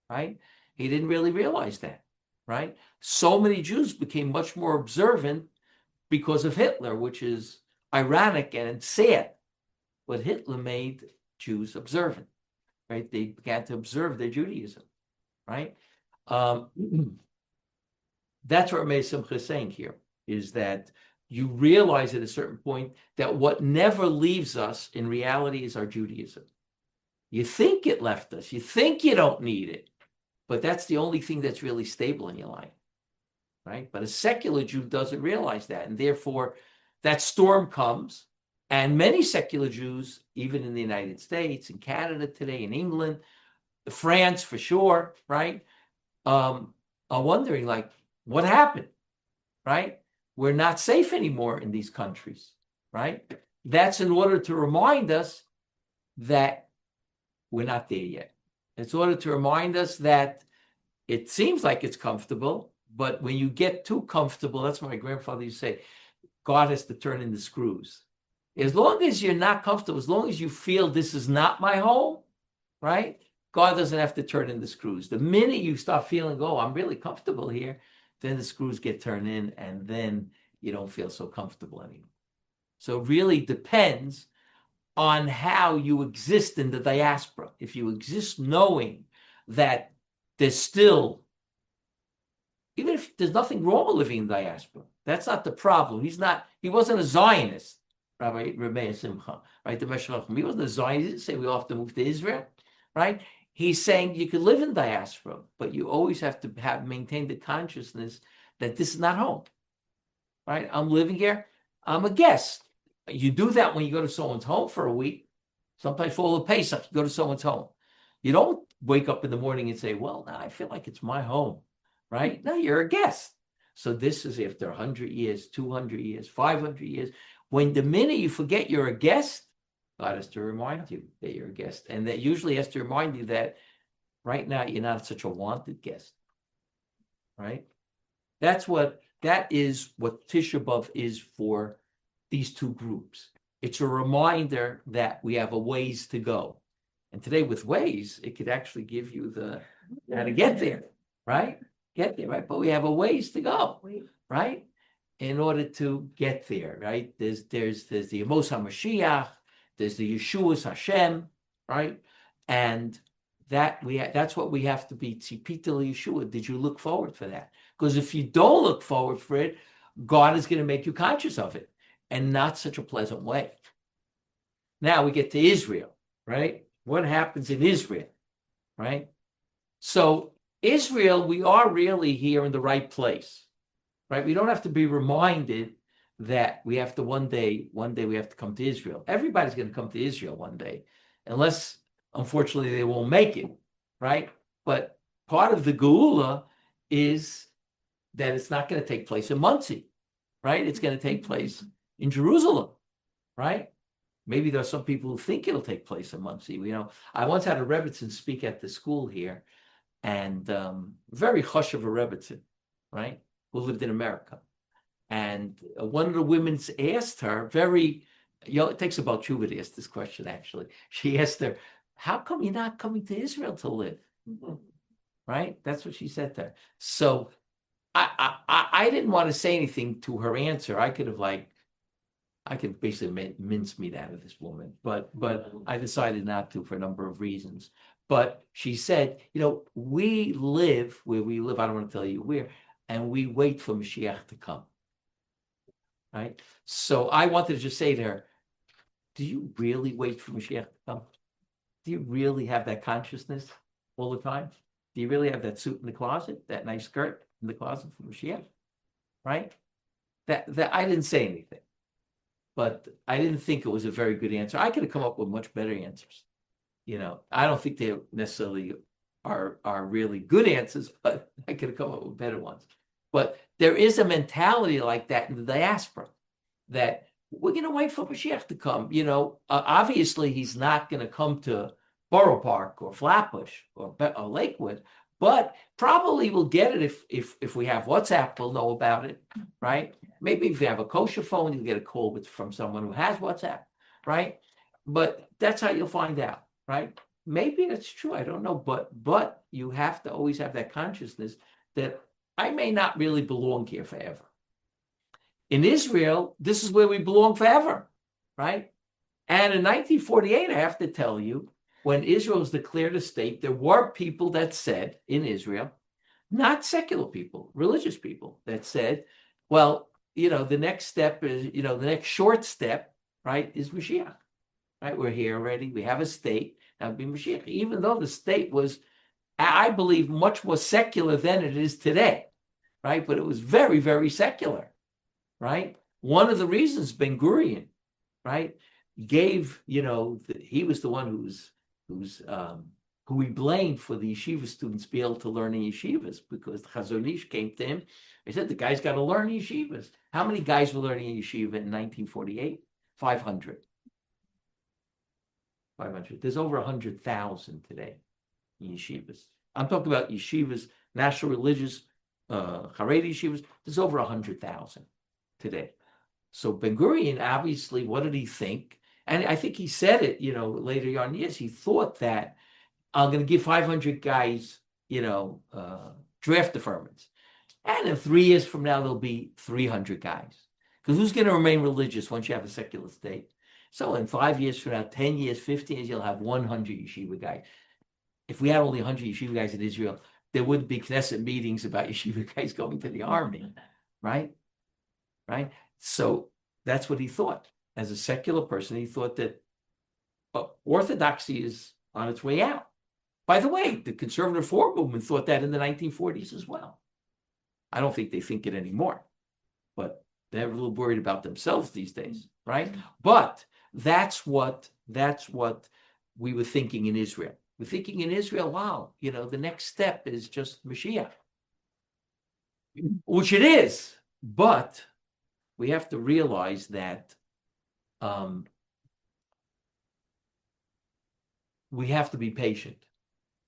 right? He didn't really realize that, right? So many Jews became much more observant because of Hitler, which is ironic and sad. But Hitler made Jews observant, right? They began to observe their Judaism, right? That's what Rabbi Simcha is saying here, is that you realize at a certain point that what never leaves us in reality is our Judaism. You think it left us, you think you don't need it, but that's the only thing that's really stable in your life, right? But a secular Jew doesn't realize that, and therefore that storm comes, and many secular Jews, even in the United States, in Canada today, in England, France for sure, right, are wondering, like, what happened, right? We're not safe anymore in these countries, right? That's in order to remind us that we're not there yet. It's in order to remind us that it seems like it's comfortable, but when you get too comfortable, that's what my grandfather used to say, God has to turn in the screws. As long as you're not comfortable, as long as you feel this is not my home, right? God doesn't have to turn in the screws. The minute you start feeling, oh, I'm really comfortable here, then the screws get turned in, and then you don't feel so comfortable anymore. So it really depends on how you exist in the diaspora. If you exist knowing that there's still, even if there's nothing wrong with living in diaspora, that's not the problem. He wasn't a Zionist, Rabbi Simcha, right? The Meshach, he wasn't a Zionist. He didn't say we all have to move to Israel, right? He's saying you could live in diaspora, but you always have to maintain the consciousness that this is not home, right? I'm living here. I'm a guest. You do that when you go to someone's home for a week. Sometimes for the Pesach, you go to someone's home. You don't wake up in the morning and say, well, now I feel like it's my home, right? No, you're a guest. So this is after 100 years, 200 years, 500 years. When the minute you forget you're a guest, God has to remind you that you're a guest. And that usually has to remind you that right now you're not such a wanted guest, right? That is what Tisha B'Av is for these two groups. It's a reminder that we have a ways to go. And today with ways, it could actually give you how to get there, right? Get there, right? But we have a ways to go, right? In order to get there, right? There's the Yemos HaMashiach, there's the Yeshua's Hashem, right? And that's what we have to be. Tzipita Yeshua. Did you look forward for that? Because if you don't look forward for it, God is going to make you conscious of it, and not such a pleasant way. Now we get to Israel, right? What happens in Israel, right? So Israel, we are really here in the right place, right? We don't have to be reminded that we have to one day we have to come to Israel. Everybody's going to come to Israel one day, unless, unfortunately, they won't make it, right? But part of the Geula is that it's not going to take place in Muncie, right? It's going to take place in Jerusalem, right? Maybe there are some people who think it'll take place in Muncie. You know, I once had a Rebbitzin speak at the school here, and very hush of a Rebbitzin, right, who lived in America. And one of the women asked her, it takes about tshuva to ask this question, actually. She asked her, how come you're not coming to Israel to live? Right? That's what she said to her. So I didn't want to say anything to her answer. I could basically mince meat out of this woman, but I decided not to for a number of reasons. But she said, we live where we live. I don't want to tell you where, and we wait for Mashiach to come. Right? So I wanted to just say to her, do you really wait for Mashiach to come? Do you really have that consciousness all the time? Do you really have that suit in the closet, that nice skirt in the closet for Mashiach? Right? That I didn't say anything, but I didn't think it was a very good answer. I could have come up with much better answers. I don't think they necessarily are really good answers, but I could have come up with better ones. But there is a mentality like that in the diaspora, that we're going to wait for Mashiach to come. Obviously he's not going to come to Borough Park or Flatbush or Lakewood, But probably we'll get it if we have WhatsApp, we'll know about it, right? Maybe if you have a kosher phone, you'll get a call from someone who has WhatsApp, right? But that's how you'll find out, right? Maybe that's true. I don't know, but you have to always have that consciousness that I may not really belong here forever. In Israel, this is where we belong forever, right? And in 1948, I have to tell you, when Israel was declared a state, there were people that said in Israel, not secular people, religious people, that said, well, the next step is, the next short step, right, is Mashiach, right? We're here already. We have a state. That would be Mashiach, even though the state was, I believe, much more secular than it is today, right? But it was very, very secular, right? One of the reasons Ben Gurion, right, gave, he was the one who we blamed for the yeshiva students be able to learn in yeshivas, because the Chazon Ish came to him. He said, the guy's got to learn in yeshivas. How many guys were learning in yeshiva in 1948? 500. 500. There's over 100,000 today in yeshivas. I'm talking about yeshivas, national religious, Haredi yeshivas. There's over 100,000 today. So Ben Gurion, obviously, what did he think? And I think he said it, later on years. He thought that I'm going to give 500 guys, draft deferments. And in 3 years from now, there'll be 300 guys. Because who's going to remain religious once you have a secular state? So in 5 years from now, 10 years, 15 years, you'll have 100 yeshiva guys. If we had only 100 yeshiva guys in Israel, there wouldn't be Knesset meetings about yeshiva guys going to the army, right? Right? So that's what he thought. As a secular person, he thought that orthodoxy is on its way out. By the way, the conservative reform movement thought that in the 1940s as well. I don't think they think it anymore, but they're a little worried about themselves these days, right? But that's what we were thinking in Israel. We're thinking in Israel, wow, the next step is just Mashiach, which it is, but we have to realize that we have to be patient.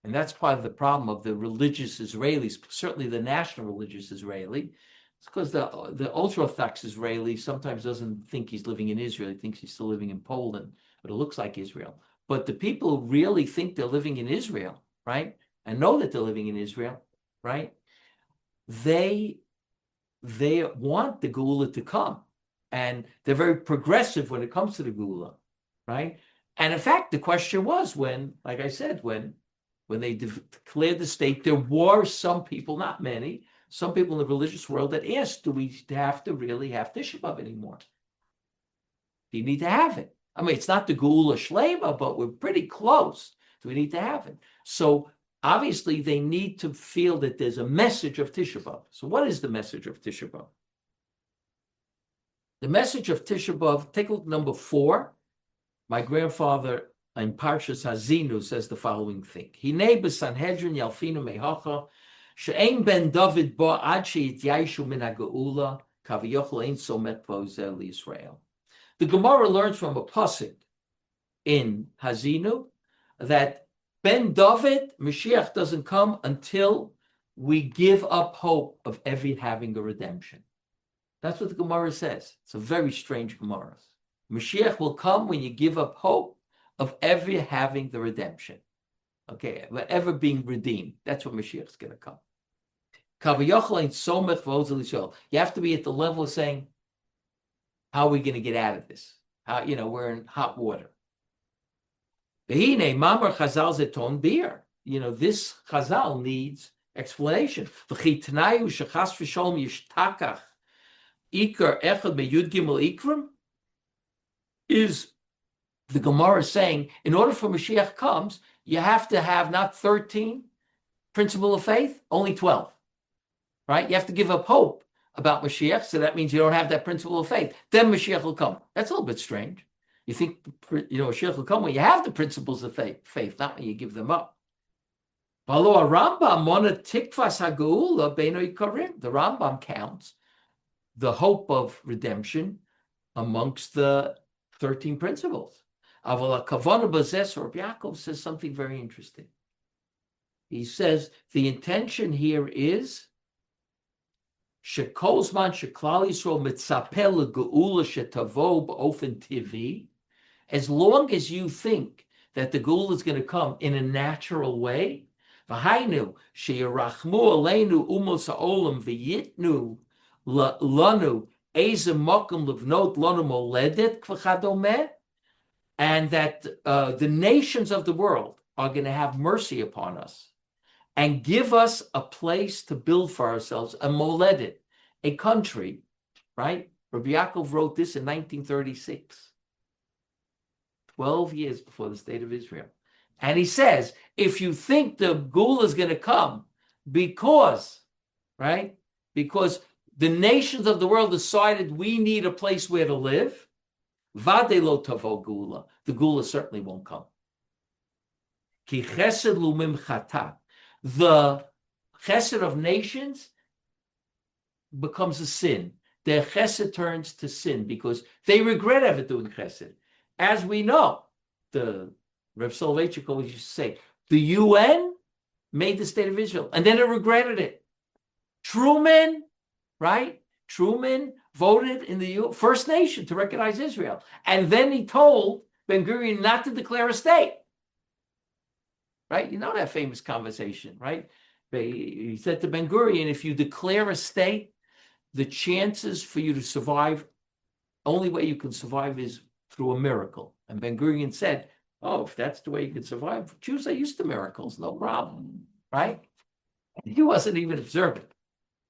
And that's part of the problem of the religious Israelis, certainly the national religious Israeli. It's because the ultra-Orthodox Israeli sometimes doesn't think he's living in Israel. He thinks he's still living in Poland, but it looks like Israel. But the people who really think they're living in Israel, right, and know that they're living in Israel, right, they want the Geula to come. And they're very progressive when it comes to the Geula, right? And in fact, the question was when, like I said, when they declared the state, there were some people, not many, some people in the religious world that asked, do we have to really have Tisha B'Av anymore? Do you need to have it? I mean, it's not the Geula Shlema, but we're pretty close. Do we need to have it? So obviously they need to feel that there's a message of Tisha B'Av. So what is the message of Tisha B'Av? The message of Tisha B'Av, take a look, number 4. My grandfather in Parshas Hazinu says the following thing. Hinei b'Sanhedrin yalfinu mehacha she'ein ben David bo ad she'yityaishu min ha'geula kaviyochel ein somet v'ozel Yisrael. The Gemara learns from a pasuk in Hazinu that Ben David, Mashiach doesn't come until we give up hope of ever having a redemption. That's what the Gemara says. It's a very strange Gemara. Mashiach will come when you give up hope of ever having the redemption. Okay, ever being redeemed. That's when Mashiach's going to come. You have to be at the level of saying, how are we going to get out of this? How, we're in hot water. Mamar Chazal zeton beer. This Chazal needs explanation. Ikar echad meyud gimel ikram, is the Gemara saying in order for Mashiach comes, you have to have not 13 principle of faith, only 12, right? You have to give up hope about Mashiach, so that means you don't have that principle of faith. Then Mashiach will come. That's a little bit strange. You think Mashiach will come when you have the principles of faith, not when you give them up. The Rambam counts the hope of redemption amongst the 13 principles. Aval Kavana Bazes or Yaakov says something very interesting. He says the intention here is Shekol Zman Sheklal Yisrael Mitzapeh Legeula Shetavo B'Ofen Tivi. As long as you think that the Geula is going to come in a natural way, V'hainu sheyirachmu aleinu umos ha'olam v'yitnu lanu eze makom levnot lanu moledet k'v'chadomeh, and that the nations of the world are going to have mercy upon us and give us a place to build for ourselves, a moledet, a country, right? Rabbi Yaakov wrote this in 1936, 12 years before the state of Israel. And he says, if you think the Geula is going to come because, right, because the nations of the world decided we need a place where to live, vade lo tavo Geula, the Geula certainly won't come. Ki chesed lumim chatat, the chesed of nations becomes a sin. Their chesed turns to sin because they regret ever doing chesed. As we know, the Reb Soloveitchik always used to say, the UN made the state of Israel, and then it regretted it. Truman, right? Truman voted in the First Nation to recognize Israel. And then he told Ben-Gurion not to declare a state. Right? You know that famous conversation, right? He said to Ben-Gurion, if you declare a state, the chances for you to survive, only way you can survive is through a miracle. And Ben-Gurion said, oh, if that's the way you can survive, Jews are used to miracles, no problem, right? He wasn't even observant,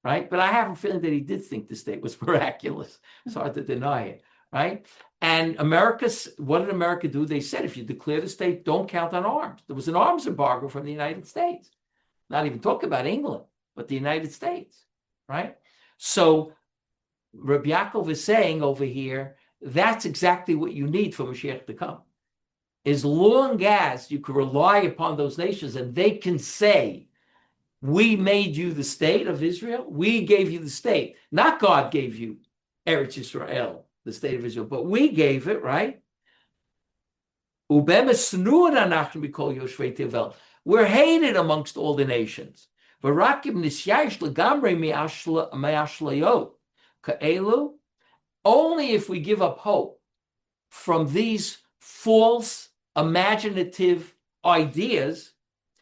right? But I have a feeling that he did think the state was miraculous. It's hard to deny it, right? And what did America do? They said, if you declare the state, don't count on arms. There was an arms embargo from the United States. Not even talk about England, but the United States, right? So Rabbi Yaakov is saying over here, that's exactly what you need for Mashiach to come. As long as you can rely upon those nations and they can say, we made you the state of Israel, we gave you the state. Not God gave you Eretz Yisrael, the state of Israel, but we gave it, right? We're hated amongst all the nations. Only if we give up hope from these false imaginative ideas,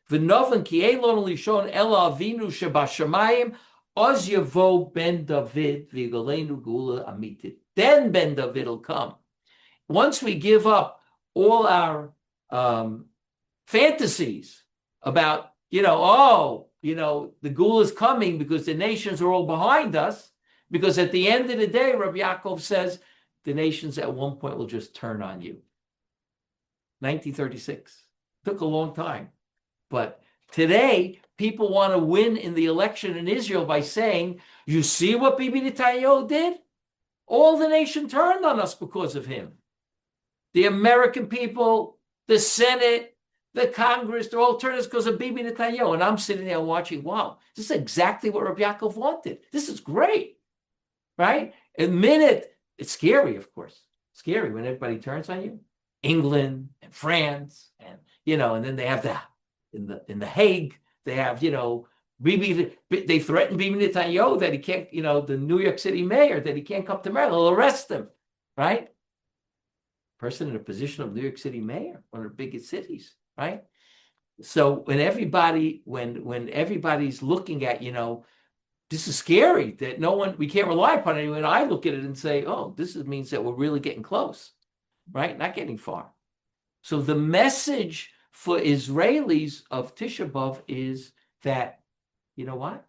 then Ben David will come. Once we give up all our fantasies about, the Geula is coming because the nations are all behind us, because at the end of the day, Rabbi Yaakov says, the nations at one point will just turn on you. 1936. Took a long time. But today, people want to win in the election in Israel by saying, you see what Bibi Netanyahu did? All the nation turned on us because of him. The American people, the Senate, the Congress, they're all turned us because of Bibi Netanyahu. And I'm sitting there watching, wow, this is exactly what Rabbi Yaakov wanted. This is great, right? It's scary, of course. Scary when everybody turns on you. England and France, and and then they have in the Hague, they have they threatened Bibi Netanyahu that he can't, the New York City mayor, that he can't come to Maryland. They'll arrest him, right? Person in a position of New York City mayor, one of the biggest cities, right? So when everybody's looking at, this is scary that we can't rely upon anyone. I look at it and say, oh, means that we're really getting close, right? Not getting far. So the message for Israelis of Tisha B'Av is that, you know what?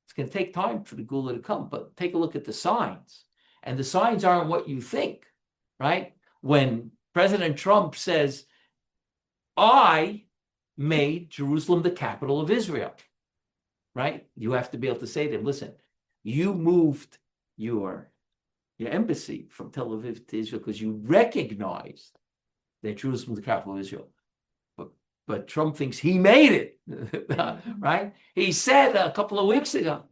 It's going to take time for the Geula to come, but take a look at the signs. And the signs aren't what you think, right? When President Trump says, I made Jerusalem the capital of Israel, right? You have to be able to say to him, listen, you moved your embassy from Tel Aviv to Israel because you recognized that Jerusalem was the capital of Israel. But Trump thinks he made it, right? He said a couple of weeks ago,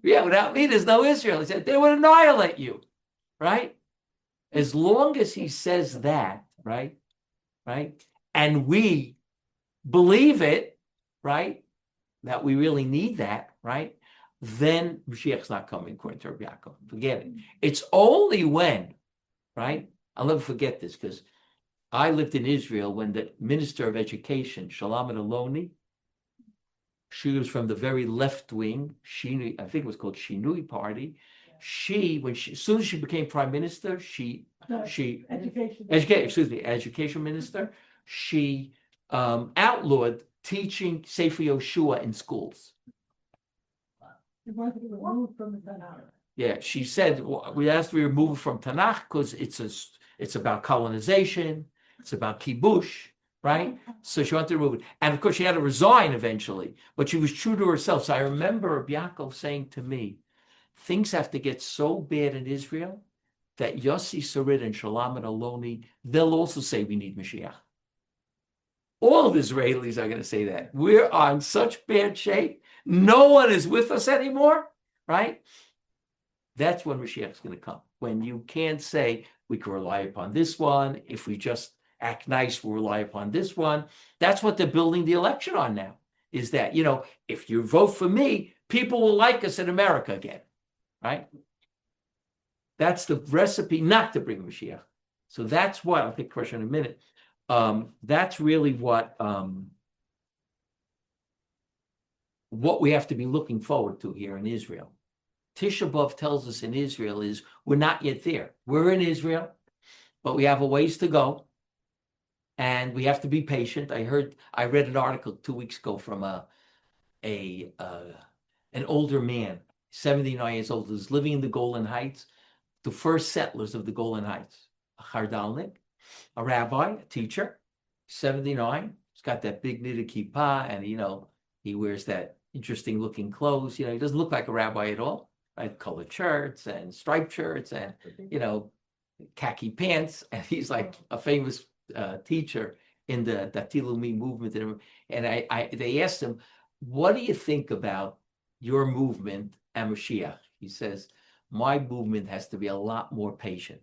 without me, there's no Israel. He said, they would annihilate you, right? As long as he says that, right? And we believe it, right, that we really need that, right, then Mashiach's not coming according to Rabbi Yaakov. Forget it. It's only when, right, I'll never forget this because I lived in Israel when the Minister of Education, Shalom Aloni, she was from the very left wing, Shinui, I think it was called Shinui Party. As soon as she became prime minister, education minister, she outlawed teaching Sefer Yoshua in schools. She wanted to remove from the Tanakh. Yeah, she said we asked to remove it from Tanakh because it's about colonization, it's about kibush, right? So she wanted to remove it, and of course she had to resign eventually. But she was true to herself. So I remember Rabbi Yaakov saying to me, things have to get so bad in Israel that Yossi Sarid and Shalom and Aloni, they'll also say we need Mashiach. All of Israelis are going to say that. We're on such bad shape. No one is with us anymore, right? That's when Mashiach is going to come. When you can't say we can rely upon this one. If we just act nice, we'll rely upon this one. That's what they're building the election on now, is that, if you vote for me, people will like us in America again. Right? That's the recipe not to bring Mashiach. So that's what, I'll take a question in a minute. That's really what we have to be looking forward to here in Israel. Tisha B'Av tells us in Israel is we're not yet there. We're in Israel, but we have a ways to go. And we have to be patient. I read an article 2 weeks ago from an older man, 79 years old, who's living in the Golan Heights, the first settlers of the Golan Heights, a Chardalnik, a rabbi, a teacher, 79. He's got that big knitted kippah, and he wears that interesting looking clothes. He doesn't look like a rabbi at all, right? Colored shirts and striped shirts and khaki pants, and he's like a famous teacher in the Dati Leumi movement. And they asked him, what do you think about your movement and Mashiach? He says, my movement has to be a lot more patient.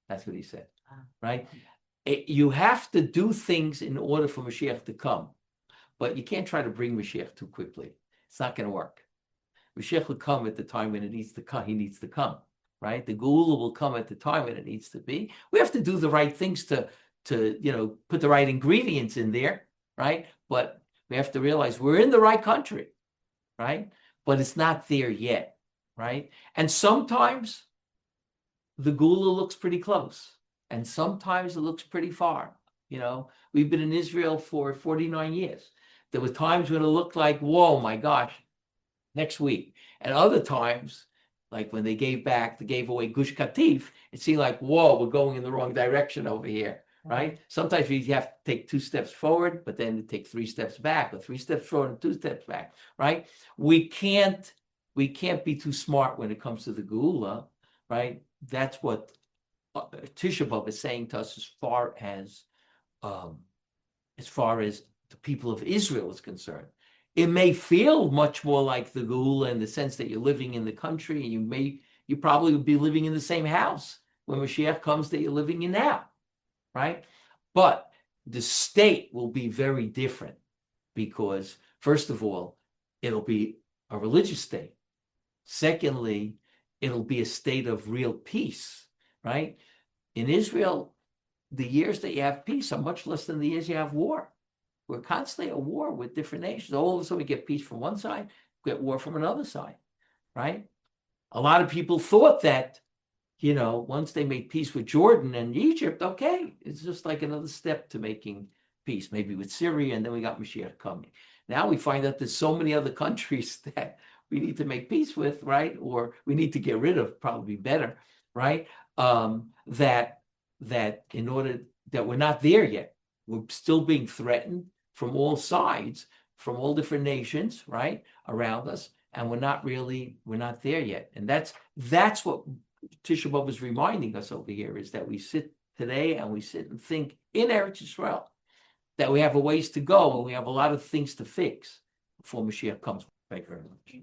That's what he said, right? You have to do things in order for Mashiach to come, but you can't try to bring Mashiach too quickly. It's not going to work. Mashiach will come at the time when it needs to come. He needs to come, right? The Geula will come at the time when it needs to be. We have to do the right things to put the right ingredients in there, right? But we have to realize we're in the right country, right? But it's not there yet, right? And sometimes the Geula looks pretty close, and sometimes it looks pretty far. We've been in Israel for 49 years. There were times when it looked like, whoa, my gosh, next week. And other times, like when they gave away Gush Katif, it seemed like, whoa, we're going in the wrong direction over here, right? Sometimes you have to take 2 steps forward, but then take 3 steps back, or 3 steps forward and 2 steps back, right? We can't be too smart when it comes to the Geula, right? That's what Tisha B'Av is saying to us as far as the people of Israel is concerned. It may feel much more like the Geula in the sense that you're living in the country, and you probably would be living in the same house when Mashiach comes that you're living in now, right? But the state will be very different because, first of all, it'll be a religious state. Secondly, it'll be a state of real peace, right? In Israel, the years that you have peace are much less than the years you have war. We're constantly at war with different nations. All of a sudden we get peace from one side, we get war from another side, right? A lot of people thought that, once they made peace with Jordan and Egypt, okay, it's just like another step to making peace, maybe with Syria, and then we got Mashiach coming. Now we find out there's so many other countries that we need to make peace with, right? Or we need to get rid of, probably better, right? That in order that we're not there yet. We're still being threatened from all sides, from all different nations, right, around us, and we're not there yet. And that's what Tisha B'Av is reminding us over here, is that we sit today and we sit and think in Eretz Yisrael that we have a ways to go and we have a lot of things to fix before Mashiach comes. Thank you very much.